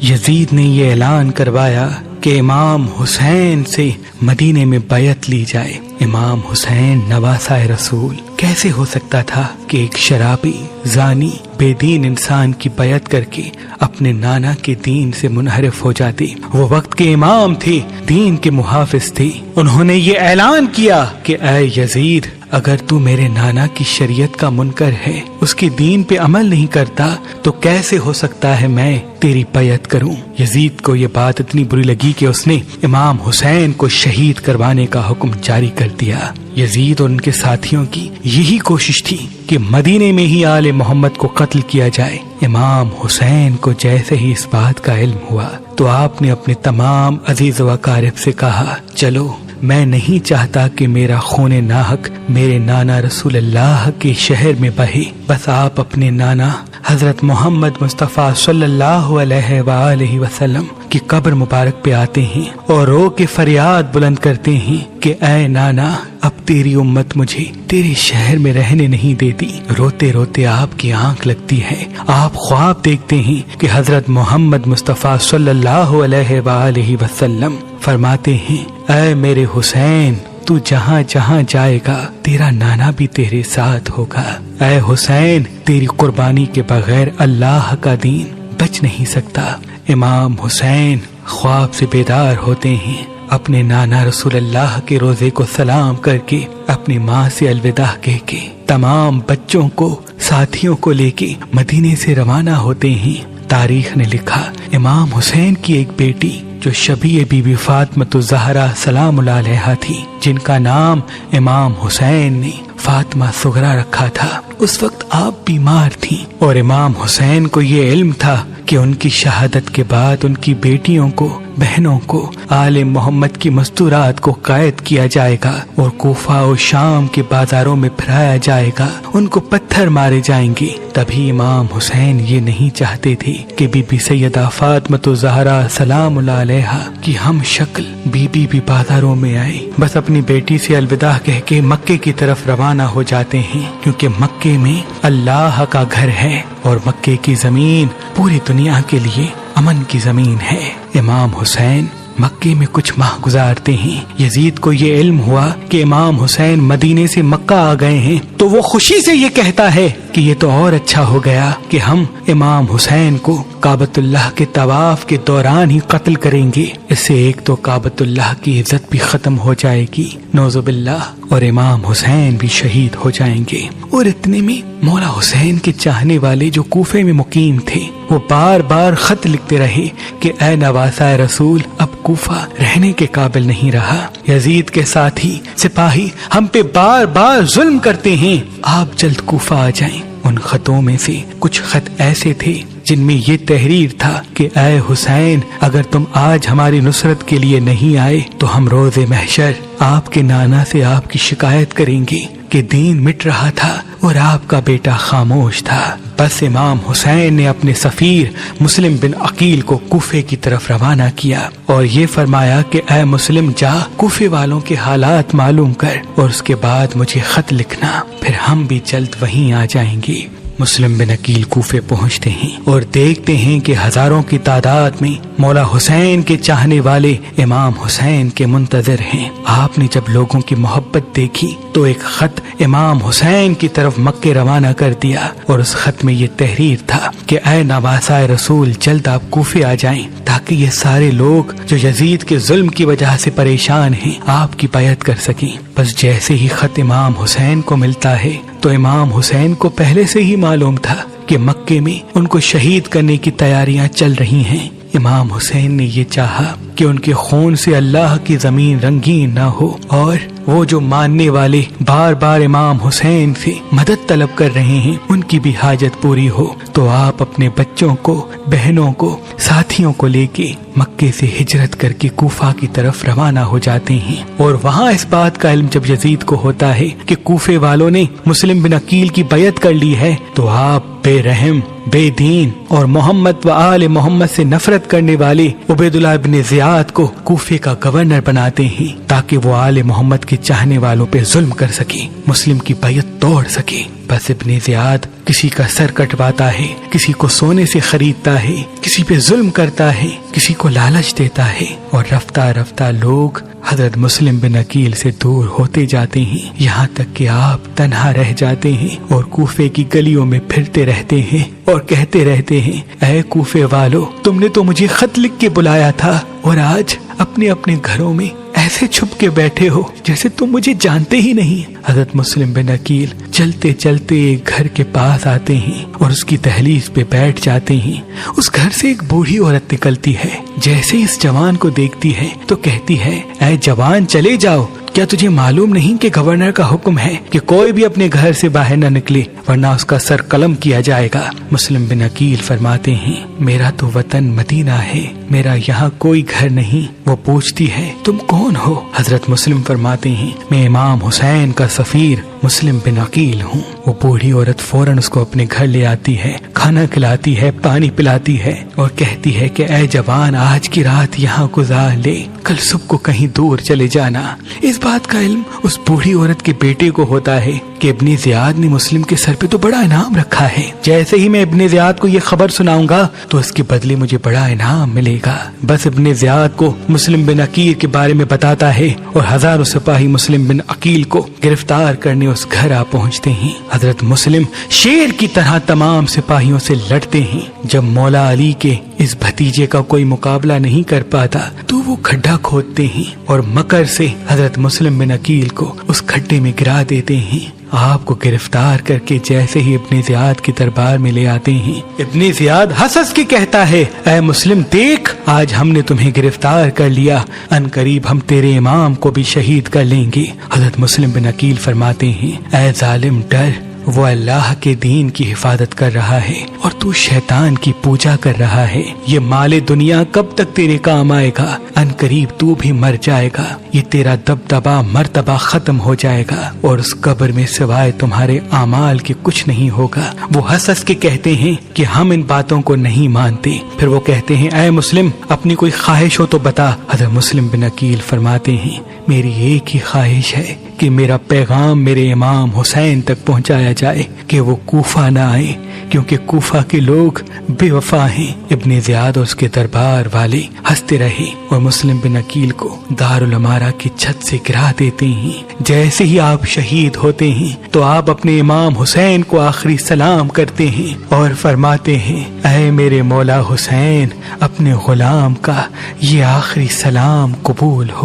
یزید نے یہ اعلان کروایا کہ امام حسین سے مدینے میں بیعت لی جائے۔ امام حسین نواسہ رسول، کیسے ہو سکتا تھا کہ ایک شرابی، زانی، بے دین انسان کی بیعت کر کے اپنے نانا کے دین سے منحرف ہو جاتے؟ وہ وقت کے امام تھے، دین کے محافظ تھے۔ انہوں نے یہ اعلان کیا کہ اے یزید، اگر تو میرے نانا کی شریعت کا منکر ہے، اس کے دین پہ عمل نہیں کرتا، تو کیسے ہو سکتا ہے میں تیری بیعت کروں؟ یزید کو یہ بات اتنی بری لگی کہ اس نے امام حسین کو شہید کروانے کا حکم جاری کر دیا۔ یزید اور ان کے ساتھیوں کی یہی کوشش تھی کہ مدینے میں ہی آل محمد کو قتل کیا جائے۔ امام حسین کو جیسے ہی اس بات کا علم ہوا تو آپ نے اپنے تمام عزیز و اقارب سے کہا، چلو، میں نہیں چاہتا کہ میرا خون ناحق میرے نانا رسول اللہ کے شہر میں بہے، بس آپ اپنے نانا حضرت محمد مصطفیٰ صلی اللہ علیہ وآلہ وسلم کی قبر مبارک پہ آتے ہیں اور رو کے فریاد بلند کرتے ہیں کہ اے نانا، اب تیری امت مجھے تیرے شہر میں رہنے نہیں دیتی۔ روتے روتے آپ کی آنکھ لگتی ہے، آپ خواب دیکھتے ہیں کہ حضرت محمد مصطفیٰ صلی اللہ علیہ وآلہ وسلم فرماتے ہیں، اے میرے حسین، تو جہاں جہاں جائے گا تیرا نانا بھی تیرے ساتھ ہوگا۔ اے حسین، تیری قربانی کے بغیر اللہ کا دین بچ نہیں سکتا۔ امام حسین خواب سے بیدار ہوتے ہیں، اپنے نانا رسول اللہ کے روزے کو سلام کر کے، اپنی ماں سے الوداع کہہ کے، تمام بچوں کو، ساتھیوں کو لے کے مدینے سے روانہ ہوتے ہیں۔ تاریخ نے لکھا، امام حسین کی ایک بیٹی جو شبیہ بی بی فاطمہ الزہرا سلام اللہ علیہا تھی، جن کا نام امام حسین نے فاطمہ صغرا رکھا تھا، اس وقت آپ بیمار تھیں اور امام حسین کو یہ علم تھا کہ ان کی شہادت کے بعد ان کی بیٹیوں کو، بہنوں کو آل محمد کی مستورات کو قید کیا جائے گا اور کوفہ و شام کے بازاروں میں پھرایا جائے گا، ان کو پتھر مارے جائیں گے۔ تبھی امام حسین یہ نہیں چاہتے تھے کہ بی بی سیدہ فاطمہ الزہرا سلام اللہ علیہا کی ہم شکل بی بی بھی بازاروں میں آئے۔ بس اپنی بیٹی سے الوداع کہہ کے مکے کی طرف روانہ ہو جاتے ہیں، کیونکہ مکے میں اللہ کا گھر ہے اور مکے کی زمین پوری دنیا کے لیے امن کی زمین ہے۔ امام حسین مکے میں کچھ ماہ گزارتے ہیں۔ یزید کو یہ علم ہوا کہ امام حسین مدینے سے مکہ آ گئے ہیں، تو وہ خوشی سے یہ کہتا ہے کہ یہ تو اور اچھا ہو گیا کہ ہم امام حسین کو کعبۃ اللہ کے طواف کے دوران ہی قتل کریں گے، اس سے ایک تو کعبۃ اللہ کی عزت بھی ختم ہو جائے گی، نعوذ باللہ، اور امام حسین بھی شہید ہو جائیں گے۔ اور اتنے میں مولا حسین کے چاہنے والے جو کوفے میں مقیم تھے، وہ بار بار خط لکھتے رہے کہ اے نواسہ رسول، اب کوفہ رہنے کے قابل نہیں رہا، یزید کے ساتھی سپاہی ہم پہ بار بار ظلم کرتے ہیں، آپ جلد کوفہ آ جائیں۔ ان خطوں میں سے کچھ خط ایسے تھے جن میں یہ تحریر تھا کہ اے حسین، اگر تم آج ہماری نصرت کے لیے نہیں آئے تو ہم روز محشر آپ کے نانا سے آپ کی شکایت کریں گے کہ دین مٹ رہا تھا اور آپ کا بیٹا خاموش تھا۔ بس امام حسین نے اپنے سفیر مسلم بن عقیل کو کوفے کی طرف روانہ کیا اور یہ فرمایا کہ اے مسلم، جا کوفے والوں کے حالات معلوم کر اور اس کے بعد مجھے خط لکھنا، پھر ہم بھی جلد وہیں آ جائیں گے۔ مسلم بن عقیل کوفے پہنچتے ہیں اور دیکھتے ہیں کہ ہزاروں کی تعداد میں مولا حسین کے چاہنے والے امام حسین کے منتظر ہیں۔ آپ نے جب لوگوں کی محبت دیکھی تو ایک خط امام حسین کی طرف مکے روانہ کر دیا اور اس خط میں یہ تحریر تھا کہ اے نواسہ رسول، جلد آپ کوفے آ جائیں تاکہ یہ سارے لوگ جو یزید کے ظلم کی وجہ سے پریشان ہیں آپ کی بیعت کر سکیں۔ بس جیسے ہی خط امام حسین کو ملتا ہے تو امام حسین کو پہلے سے ہی معلوم تھا کہ مکے میں ان کو شہید کرنے کی تیاریاں چل رہی ہیں۔ امام حسین نے یہ چاہا کہ ان کے خون سے اللہ کی زمین رنگین نہ ہو اور وہ جو ماننے والے بار بار امام حسین سے مدد طلب کر رہے ہیں ان کی بھی حاجت پوری ہو، تو آپ اپنے بچوں کو، بہنوں کو، ساتھیوں کو لے کے مکے سے ہجرت کر کے کوفہ کی طرف روانہ ہو جاتے ہیں۔ اور وہاں اس بات کا علم جب یزید کو ہوتا ہے کہ کوفے والوں نے مسلم بن عقیل کی بیعت کر لی ہے، تو آپ بے رحم، بے دین اور محمد و آل محمد سے نفرت کرنے والے عبید اللہ بن زیاد کو کوفے کا گورنر بناتے ہیں تاکہ وہ آل محمد کے چاہنے والوں پہ ظلم کر سکے، مسلم کی بیعت توڑ سکے۔ بس ابن زیاد کسی کا سر کٹواتا ہے، کسی کو سونے سے خریدتا ہے، کسی پہ ظلم کرتا ہے، کسی کو لالچ دیتا ہے، اور رفتہ رفتہ لوگ حضرت مسلم بن عقیل سے دور ہوتے جاتے ہیں، یہاں تک کہ آپ تنہا رہ جاتے ہیں اور کوفے کی گلیوں میں پھرتے رہتے ہیں اور کہتے رہتے ہیں، اے کوفے والو، تم نے تو مجھے خط لکھ کے بلایا تھا اور آج اپنے اپنے گھروں میں ایسے چھپ کے بیٹھے ہو جیسے تم مجھے جانتے ہی نہیں۔ حضرت مسلم بن عقیل چلتے چلتے ایک گھر کے پاس آتے ہیں اور اس کی دہلیز پہ بیٹھ جاتے ہیں۔ اس گھر سے ایک بوڑھی عورت نکلتی ہے، جیسے اس جوان کو دیکھتی ہے تو کہتی ہے، اے جوان چلے جاؤ، کیا تجھے معلوم نہیں کہ گورنر کا حکم ہے کہ کوئی بھی اپنے گھر سے باہر نہ نکلے ورنہ اس کا سر قلم کیا جائے گا؟ مسلم بن عقیل فرماتے ہیں، میرا تو وطن مدینہ ہے، میرا یہاں کوئی گھر نہیں۔ وہ پوچھتی ہے، تم کون ہو؟ حضرت مسلم فرماتے ہیں، میں امام حسین کا سفیر مسلم بن عقیل ہوں۔ وہ بوڑھی عورت فوراً اس کو اپنے گھر لے آتی ہے، کھانا کھلاتی ہے، پانی پلاتی ہے اور کہتی ہے کہ اے جوان، آج کی رات یہاں گزار لے، کل صبح کو کہیں دور چلے جانا۔ اس بات کا علم اس بوڑھی عورت کے بیٹے کو ہوتا ہے کہ ابن زیاد نے مسلم کے سر پہ تو بڑا انعام رکھا ہے، جیسے ہی میں ابن زیاد کو یہ خبر سناؤں گا تو اس کے بدلے مجھے بڑا انعام ملے گا۔ بس ابن زیاد کو مسلم بن عقیل کے بارے میں بتاتا ہے اور ہزاروں سپاہی مسلم بن عقیل کو گرفتار کرنے اس گھر آ پہنچتے ہیں۔ حضرت مسلم شیر کی طرح تمام سپاہیوں سے لڑتے ہیں۔ جب مولا علی کے اس بھتیجے کا کوئی مقابلہ نہیں کر پاتا تو وہ کھڈا کھودتے ہیں اور مکر سے حضرت مسلم بن عقیل کو اس کھڈے میں گرا دیتے ہیں۔ آپ کو گرفتار کر کے جیسے ہی ابن زیاد کے دربار میں لے آتے ہیں، ابن زیاد ہنس ہنس کے کہتا ہے، اے مسلم دیکھ، آج ہم نے تمہیں گرفتار کر لیا، ان قریب ہم تیرے امام کو بھی شہید کر لیں گے۔ حضرت مسلم بن عقیل فرماتے ہیں، اے ظالم ڈر، وہ اللہ کے دین کی حفاظت کر رہا ہے اور تو شیطان کی پوجا کر رہا ہے۔ یہ مال دنیا کب تک تیرے کام آئے گا؟ ان قریب تو بھی مر جائے گا، یہ تیرا دبدبا مرتبہ ختم ہو جائے گا اور اس قبر میں سوائے تمہارے اعمال کے کچھ نہیں ہوگا۔ وہ ہنس ہنس کے کہتے ہیں کہ ہم ان باتوں کو نہیں مانتے۔ پھر وہ کہتے ہیں، اے مسلم، اپنی کوئی خواہش ہو تو بتا۔ حضرت مسلم بن عقیل فرماتے ہیں، میری ایک ہی خواہش ہے کہ میرا پیغام میرے امام حسین تک پہنچایا جائے کہ وہ کوفہ نہ آئے، کیونکہ کوفہ کے لوگ بے وفا ہیں۔ ابن زیاد اور اس کے دربار والے ہنستے رہے اور مسلم بن عقیل کو دارالعمارہ کی چھت سے گرا دیتے ہیں۔ جیسے ہی آپ شہید ہوتے ہیں تو آپ اپنے امام حسین کو آخری سلام کرتے ہیں اور فرماتے ہیں، اے میرے مولا حسین، اپنے غلام کا یہ آخری سلام قبول ہو۔